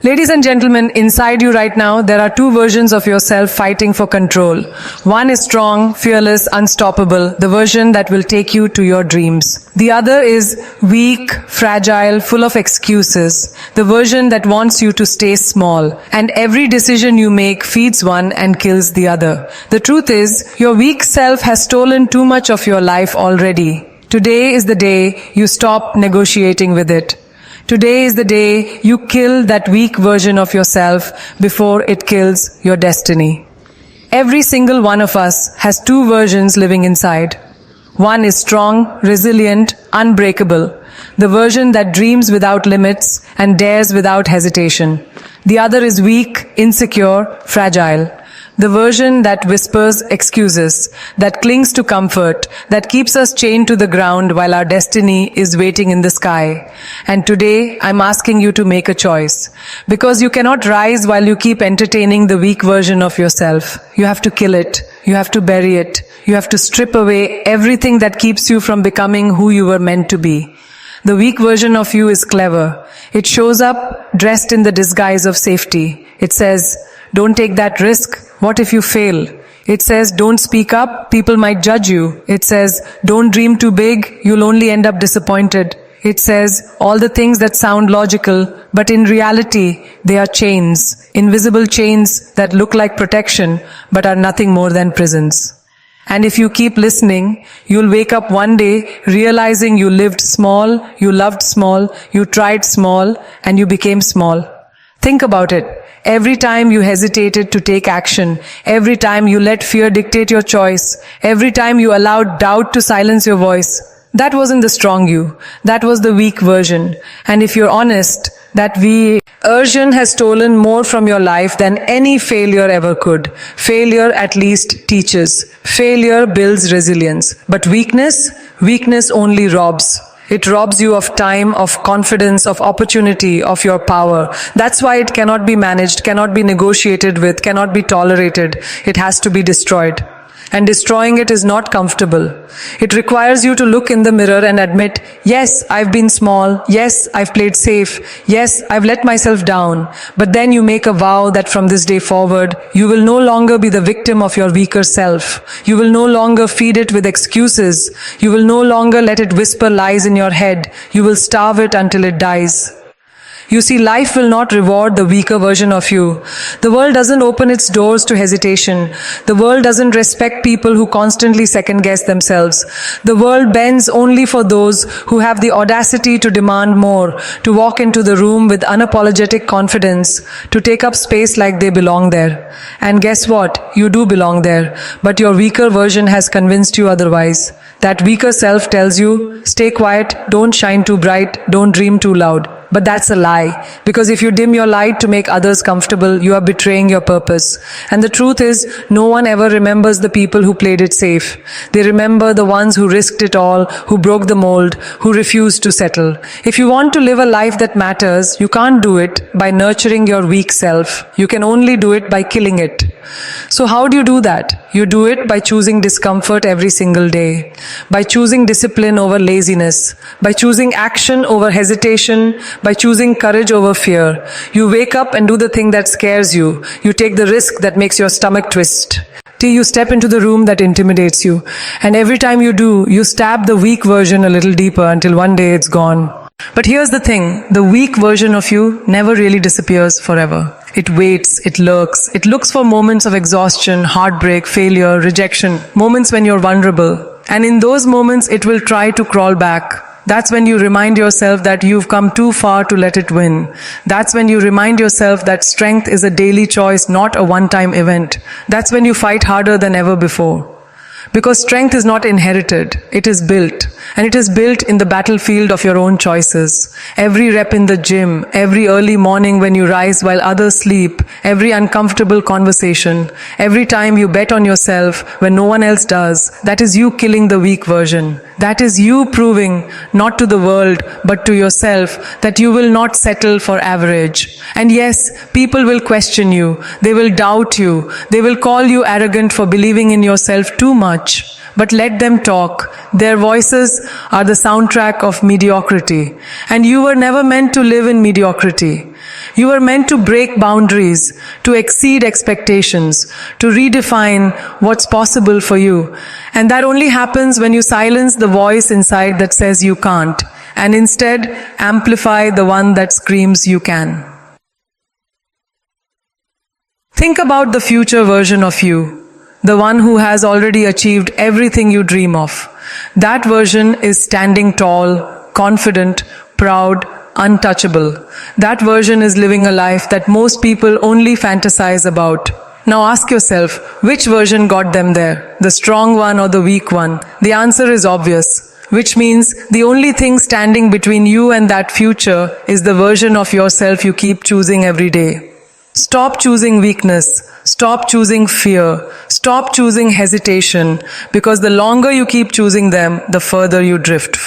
Ladies and gentlemen, inside you right now, there are two versions of yourself fighting for control. One is strong, fearless, unstoppable, the version that will take you to your dreams. The other is weak, fragile, full of excuses, the version that wants you to stay small. And every decision you make feeds one and kills the other. The truth is, your weak self has stolen too much of your life already. Today is the day you stop negotiating with it. Today is the day you kill that weak version of yourself before it kills your destiny. Every single one of us has two versions living inside. One is strong, resilient, unbreakable, the version that dreams without limits and dares without hesitation. The other is weak, insecure, fragile, the version that whispers excuses, that clings to comfort, that keeps us chained to the ground while our destiny is waiting in the sky. And today, I'm asking you to make a choice. Because you cannot rise while you keep entertaining the weak version of yourself. You have to kill it. You have to bury it. You have to strip away everything that keeps you from becoming who you were meant to be. The weak version of you is clever. It shows up dressed in the disguise of safety. It says, don't take that risk. What if you fail? It says, don't speak up, people might judge you. It says, don't dream too big, you'll only end up disappointed. It says, all the things that sound logical, but in reality, they are chains, invisible chains that look like protection, but are nothing more than prisons. And if you keep listening, you'll wake up one day realizing you lived small, you loved small, you tried small, and you became small. Think about it. Every time you hesitated to take action, every time you let fear dictate your choice, every time you allowed doubt to silence your voice, that wasn't the strong you. That was the weak version. And if you're honest, that weak version has stolen more from your life than any failure ever could. Failure at least teaches. Failure builds resilience. But weakness only robs. It robs you of time, of confidence, of opportunity, of your power. That's why it cannot be managed, cannot be negotiated with, cannot be tolerated. It has to be destroyed. And destroying it is not comfortable. It requires you to look in the mirror and admit, yes, I've been small. Yes, I've played safe. Yes, I've let myself down. But then you make a vow that from this day forward, you will no longer be the victim of your weaker self. You will no longer feed it with excuses. You will no longer let it whisper lies in your head. You will starve it until it dies. You see, life will not reward the weaker version of you. The world doesn't open its doors to hesitation. The world doesn't respect people who constantly second-guess themselves. The world bends only for those who have the audacity to demand more, to walk into the room with unapologetic confidence, to take up space like they belong there. And guess what? You do belong there, but your weaker version has convinced you otherwise. That weaker self tells you, stay quiet, don't shine too bright, don't dream too loud. But that's a lie, because if you dim your light to make others comfortable, you are betraying your purpose. And the truth is, no one ever remembers the people who played it safe. They remember the ones who risked it all, who broke the mold, who refused to settle. If you want to live a life that matters, you can't do it by nurturing your weak self. You can only do it by killing it. So how do you do that? You do it by choosing discomfort every single day, by choosing discipline over laziness, by choosing action over hesitation, by choosing courage over fear. You wake up and do the thing that scares you. You take the risk that makes your stomach twist. Till you step into the room that intimidates you. And every time you do, you stab the weak version a little deeper until one day it's gone. But here's the thing, the weak version of you never really disappears forever. It waits, it lurks, it looks for moments of exhaustion, heartbreak, failure, rejection, moments when you're vulnerable. And in those moments, it will try to crawl back. That's when you remind yourself that you've come too far to let it win. That's when you remind yourself that strength is a daily choice, not a one-time event. That's when you fight harder than ever before. Because strength is not inherited, it is built. And it is built in the battlefield of your own choices. Every rep in the gym, every early morning when you rise while others sleep, every uncomfortable conversation, every time you bet on yourself when no one else does, that is you killing the weak version. That is you proving, not to the world, but to yourself, that you will not settle for average. And yes, people will question you, they will doubt you, they will call you arrogant for believing in yourself too much. But let them talk. Their voices are the soundtrack of mediocrity. And you were never meant to live in mediocrity. You were meant to break boundaries, to exceed expectations, to redefine what's possible for you. And that only happens when you silence the voice inside that says you can't, and instead amplify the one that screams you can. Think about the future version of you, the one who has already achieved everything you dream of. That version is standing tall, confident, proud, untouchable. That version is living a life that most people only fantasize about. Now ask yourself, which version got them there? The strong one or the weak one? The answer is obvious, which means the only thing standing between you and that future is the version of yourself you keep choosing every day. Stop choosing weakness. Stop choosing fear. Stop choosing hesitation, because the longer you keep choosing them, the further you drift.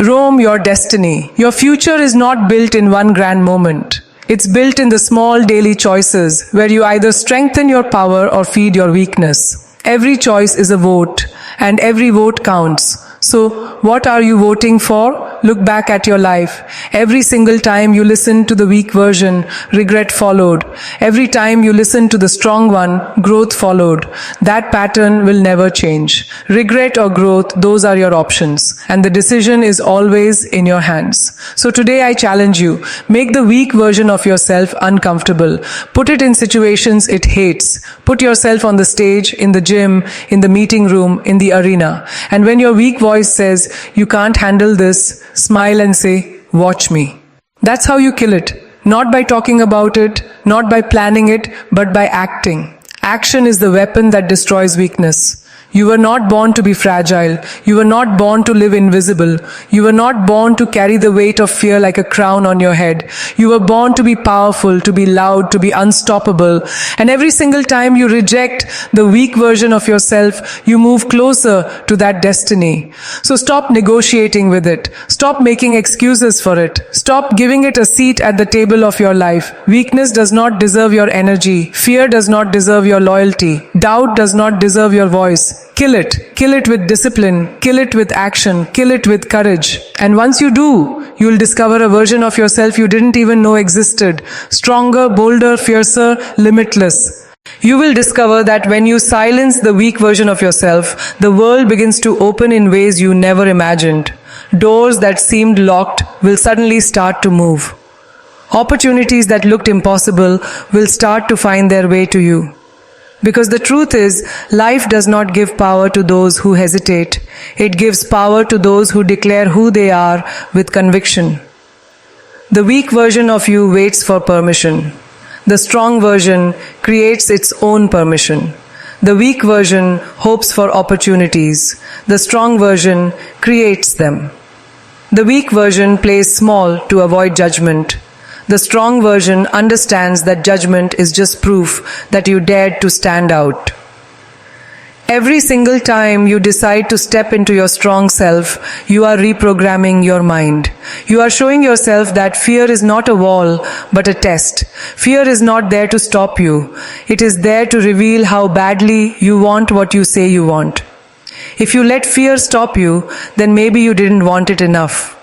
Roam your destiny. Your future is not built in one grand moment. It's built in the small daily choices where you either strengthen your power or feed your weakness. Every choice is a vote, and every vote counts. So, what are you voting for? Look back at your life. Every single time you listened to the weak version, regret followed. Every time you listened to the strong one, growth followed. That pattern will never change. Regret or growth, those are your options. And the decision is always in your hands. So today I challenge you, make the weak version of yourself uncomfortable. Put it in situations it hates. Put yourself on the stage, in the gym, in the meeting room, in the arena. And when your weak voice says, you can't handle this, smile and say, watch me. That's how you kill it. Not by talking about it, not by planning it, but by acting. Action is the weapon that destroys weakness. You were not born to be fragile. You were not born to live invisible. You were not born to carry the weight of fear like a crown on your head. You were born to be powerful, to be loud, to be unstoppable. And every single time you reject the weak version of yourself, you move closer to that destiny. So stop negotiating with it. Stop making excuses for it. Stop giving it a seat at the table of your life. Weakness does not deserve your energy. Fear does not deserve your loyalty. Doubt does not deserve your voice. Kill it. Kill it with discipline. Kill it with action. Kill it with courage. And once you do, you'll discover a version of yourself you didn't even know existed. Stronger, bolder, fiercer, limitless. You will discover that when you silence the weak version of yourself, the world begins to open in ways you never imagined. Doors that seemed locked will suddenly start to move. Opportunities that looked impossible will start to find their way to you. Because the truth is, life does not give power to those who hesitate. It gives power to those who declare who they are with conviction. The weak version of you waits for permission. The strong version creates its own permission. The weak version hopes for opportunities. The strong version creates them. The weak version plays small to avoid judgment. The strong version understands that judgment is just proof that you dared to stand out. Every single time you decide to step into your strong self, you are reprogramming your mind. You are showing yourself that fear is not a wall, but a test. Fear is not there to stop you. It is there to reveal how badly you want what you say you want. If you let fear stop you, then maybe you didn't want it enough.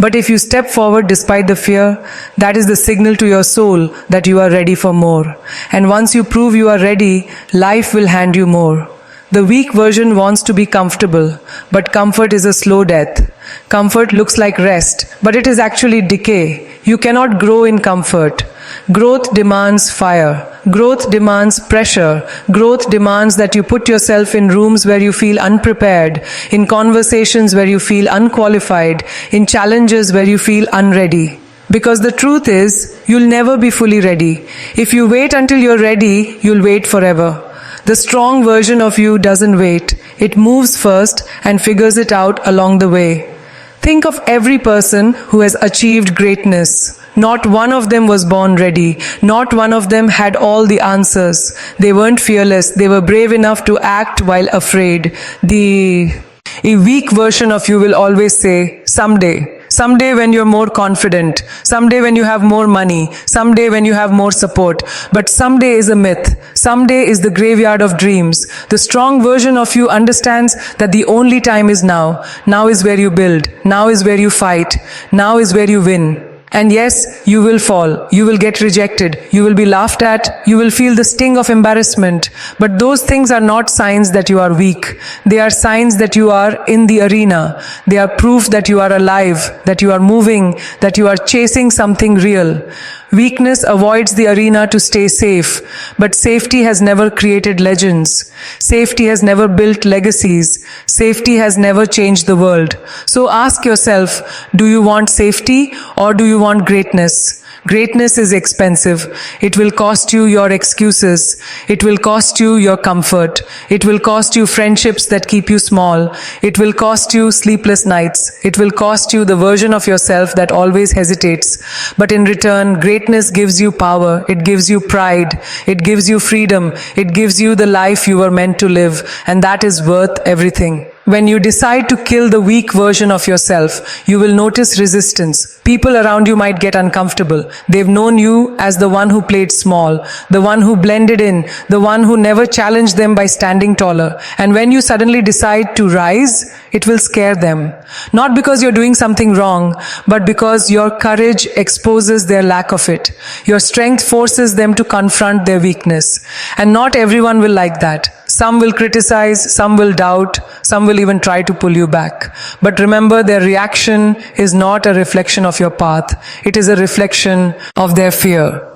But if you step forward despite the fear, that is the signal to your soul that you are ready for more. And once you prove you are ready, life will hand you more. The weak version wants to be comfortable, but comfort is a slow death. Comfort looks like rest, but it is actually decay. You cannot grow in comfort. Growth demands fire. Growth demands pressure. Growth demands that you put yourself in rooms where you feel unprepared, in conversations where you feel unqualified, in challenges where you feel unready. Because the truth is, you'll never be fully ready. If you wait until you're ready, you'll wait forever. The strong version of you doesn't wait. It moves first and figures it out along the way. Think of every person who has achieved greatness. Not one of them was born ready. Not one of them had all the answers. They weren't fearless. They were brave enough to act while afraid. A weak version of you will always say, someday. Someday when you're more confident. Someday when you have more money. Someday when you have more support. But someday is a myth. Someday is the graveyard of dreams. The strong version of you understands that the only time is now. Now is where you build. Now is where you fight. Now is where you win. And yes, you will fall, you will get rejected, you will be laughed at, you will feel the sting of embarrassment. But those things are not signs that you are weak. They are signs that you are in the arena. They are proof that you are alive, that you are moving, that you are chasing something real. Weakness avoids the arena to stay safe, but safety has never created legends. Safety has never built legacies. Safety has never changed the world. So ask yourself, do you want safety or do you want greatness? Greatness is expensive. It will cost you your excuses. It will cost you your comfort. It will cost you friendships that keep you small. It will cost you sleepless nights. It will cost you the version of yourself that always hesitates. But in return, greatness gives you power. It gives you pride. It gives you freedom. It gives you the life you were meant to live. And that is worth everything. When you decide to kill the weak version of yourself, you will notice resistance. People around you might get uncomfortable. They've known you as the one who played small, the one who blended in, the one who never challenged them by standing taller. And when you suddenly decide to rise, it will scare them. Not because you're doing something wrong, but because your courage exposes their lack of it. Your strength forces them to confront their weakness. And not everyone will like that. Some will criticize, some will doubt, some will even try to pull you back. But remember, their reaction is not a reflection of your path. It is a reflection of their fear.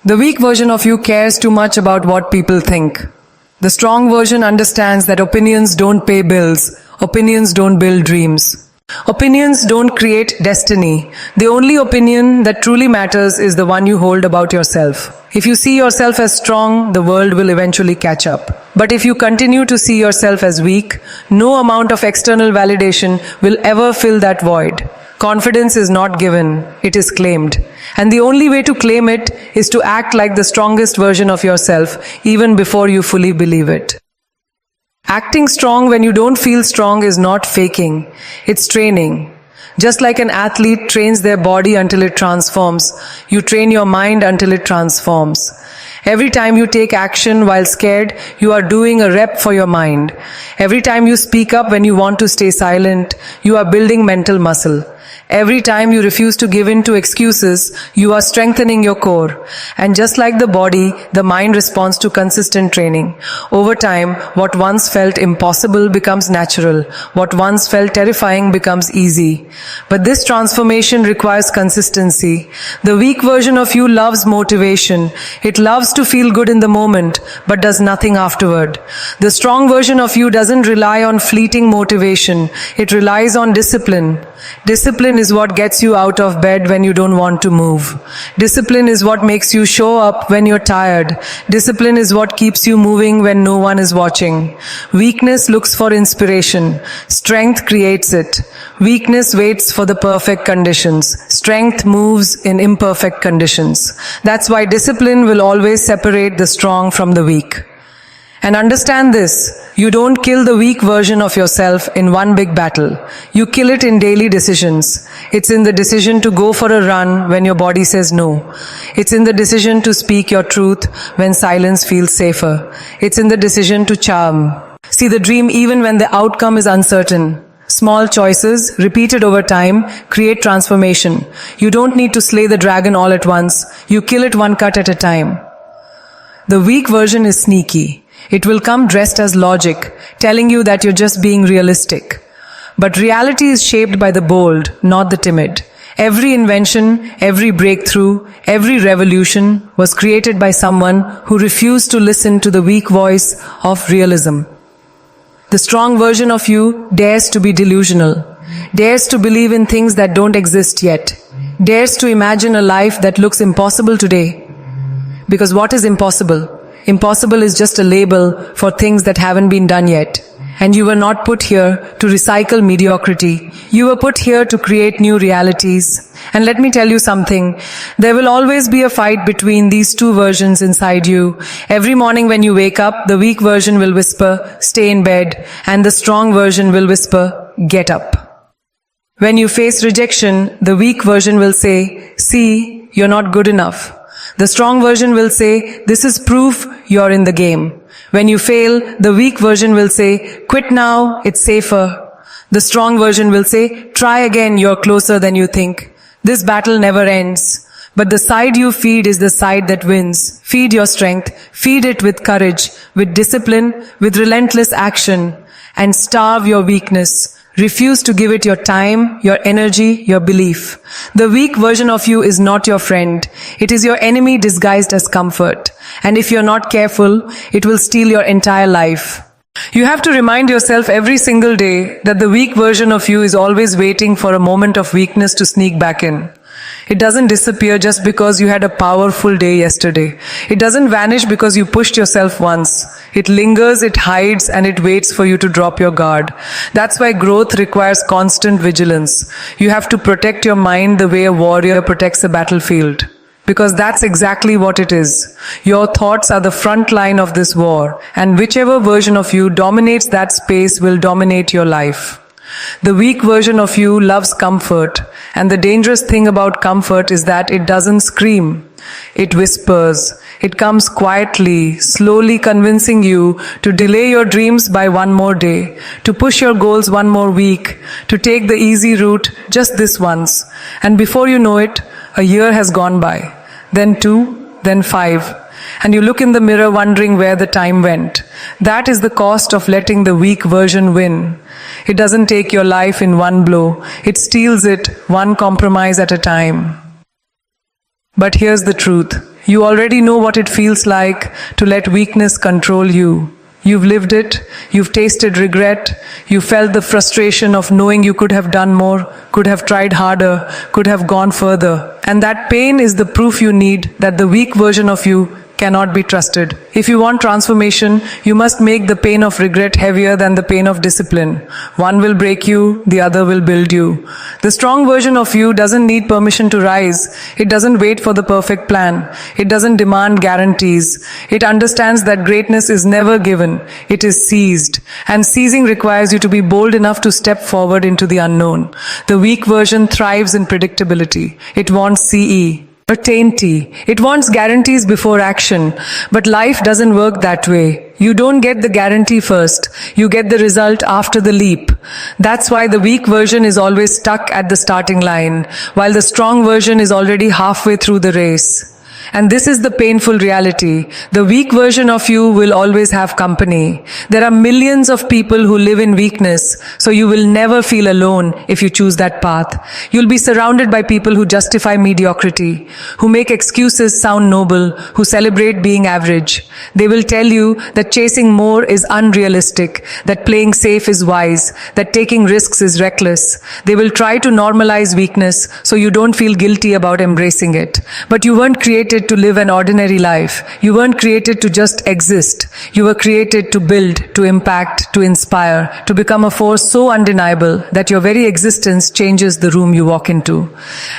The weak version of you cares too much about what people think. The strong version understands that opinions don't pay bills. Opinions don't build dreams. Opinions don't create destiny. The only opinion that truly matters is the one you hold about yourself. If you see yourself as strong, the world will eventually catch up. But if you continue to see yourself as weak, no amount of external validation will ever fill that void. Confidence is not given, it is claimed. And the only way to claim it is to act like the strongest version of yourself, even before you fully believe it. Acting strong when you don't feel strong is not faking, it's training. Just like an athlete trains their body until it transforms, you train your mind until it transforms. Every time you take action while scared, you are doing a rep for your mind. Every time you speak up when you want to stay silent, you are building mental muscle. Every time you refuse to give in to excuses, you are strengthening your core. And just like the body, the mind responds to consistent training. Over time, what once felt impossible becomes natural. What once felt terrifying becomes easy. But this transformation requires consistency. The weak version of you loves motivation. It loves to feel good in the moment, but does nothing afterward. The strong version of you doesn't rely on fleeting motivation. It relies on discipline. Discipline is what gets you out of bed when you don't want to move. Discipline is what makes you show up when you're tired. Discipline is what keeps you moving when no one is watching. Weakness looks for inspiration. Strength creates it. Weakness waits for the perfect conditions. Strength moves in imperfect conditions. That's why discipline will always separate the strong from the weak. And understand this, you don't kill the weak version of yourself in one big battle. You kill it in daily decisions. It's in the decision to go for a run when your body says no. It's in the decision to speak your truth when silence feels safer. It's in the decision to charm. See the dream even when the outcome is uncertain. Small choices, repeated over time, create transformation. You don't need to slay the dragon all at once. You kill it one cut at a time. The weak version is sneaky. It will come dressed as logic, telling you that you're just being realistic. But reality is shaped by the bold, not the timid. Every invention, every breakthrough, every revolution was created by someone who refused to listen to the weak voice of realism. The strong version of you dares to be delusional, dares to believe in things that don't exist yet, dares to imagine a life that looks impossible today. Because what is impossible? Impossible is just a label for things that haven't been done yet. And you were not put here to recycle mediocrity. You were put here to create new realities. And let me tell you something. There will always be a fight between these two versions inside you. Every morning when you wake up, the weak version will whisper, stay in bed. And the strong version will whisper, get up. When you face rejection, the weak version will say, see, you're not good enough. The strong version will say, this is proof you're in the game. When you fail, the weak version will say, quit now, it's safer. The strong version will say, try again, you're closer than you think. This battle never ends. But the side you feed is the side that wins. Feed your strength. Feed it with courage, with discipline, with relentless action. And starve your weakness. Refuse to give it your time, your energy, your belief. The weak version of you is not your friend. It is your enemy disguised as comfort. And if you're not careful, it will steal your entire life. You have to remind yourself every single day that the weak version of you is always waiting for a moment of weakness to sneak back in. It doesn't disappear just because you had a powerful day yesterday. It doesn't vanish because you pushed yourself once. It lingers, it hides, and it waits for you to drop your guard. That's why growth requires constant vigilance. You have to protect your mind the way a warrior protects a battlefield. Because that's exactly what it is. Your thoughts are the front line of this war, and whichever version of you dominates that space will dominate your life. The weak version of you loves comfort, and the dangerous thing about comfort is that it doesn't scream. It whispers. It comes quietly, slowly convincing you to delay your dreams by one more day, to push your goals one more week, to take the easy route just this once. And before you know it, a year has gone by, then 2, then 5. And you look in the mirror wondering where the time went. That is the cost of letting the weak version win. It doesn't take your life in one blow. It steals it one compromise at a time. But here's the truth. You already know what it feels like to let weakness control you. You've lived it, you've tasted regret, you felt the frustration of knowing you could have done more, could have tried harder, could have gone further. And that pain is the proof you need that the weak version of you cannot be trusted. If you want transformation, you must make the pain of regret heavier than the pain of discipline. One will break you, the other will build you. The strong version of you doesn't need permission to rise. It doesn't wait for the perfect plan. It doesn't demand guarantees. It understands that greatness is never given. It is seized. And seizing requires you to be bold enough to step forward into the unknown. The weak version thrives in predictability. It wants CE. Certainty. It wants guarantees before action. But life doesn't work that way. You don't get the guarantee first. You get the result after the leap. That's why the weak version is always stuck at the starting line, while the strong version is already halfway through the race. And this is the painful reality. The weak version of you will always have company. There are millions of people who live in weakness, so you will never feel alone if you choose that path. You'll be surrounded by people who justify mediocrity, who make excuses sound noble, who celebrate being average. They will tell you that chasing more is unrealistic, that playing safe is wise, that taking risks is reckless. They will try to normalize weakness so you don't feel guilty about embracing it. But you weren't created to live an ordinary life. You weren't created to just exist. You were created to build, to impact, to inspire, to become a force so undeniable that your very existence changes the room you walk into.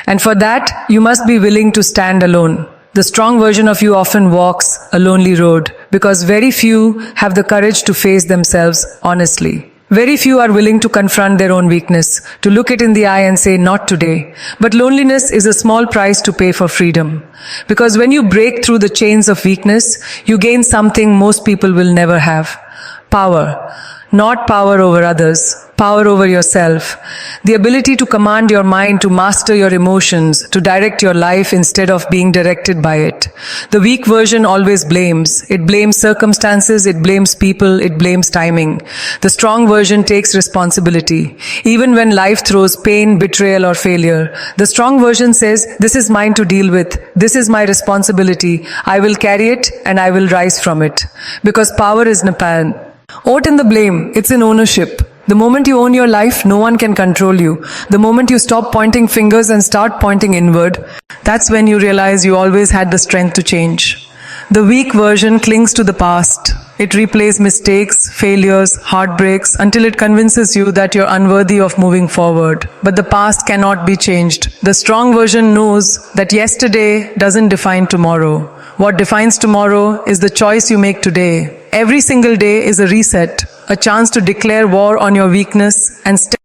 And for that, you must be willing to stand alone. The strong version of you often walks a lonely road because very few have the courage to face themselves honestly. Very few are willing to confront their own weakness, to look it in the eye and say, not today. But loneliness is a small price to pay for freedom. Because when you break through the chains of weakness, you gain something most people will never have. Power. Not power over others, power over yourself. The ability to command your mind, to master your emotions, to direct your life instead of being directed by it. The weak version always blames. It blames circumstances, it blames people, it blames timing. The strong version takes responsibility. Even when life throws pain, betrayal, or failure, the strong version says, this is mine to deal with. This is my responsibility. I will carry it and I will rise from it. Because power is Nepal. Oat in the blame, it's in ownership. The moment you own your life, no one can control you. The moment you stop pointing fingers and start pointing inward, that's when you realize you always had the strength to change. The weak version clings to the past. It replays mistakes, failures, heartbreaks until it convinces you that you're unworthy of moving forward. But the past cannot be changed. The strong version knows that yesterday doesn't define tomorrow. What defines tomorrow is the choice you make today. Every single day is a reset, a chance to declare war on your weakness and step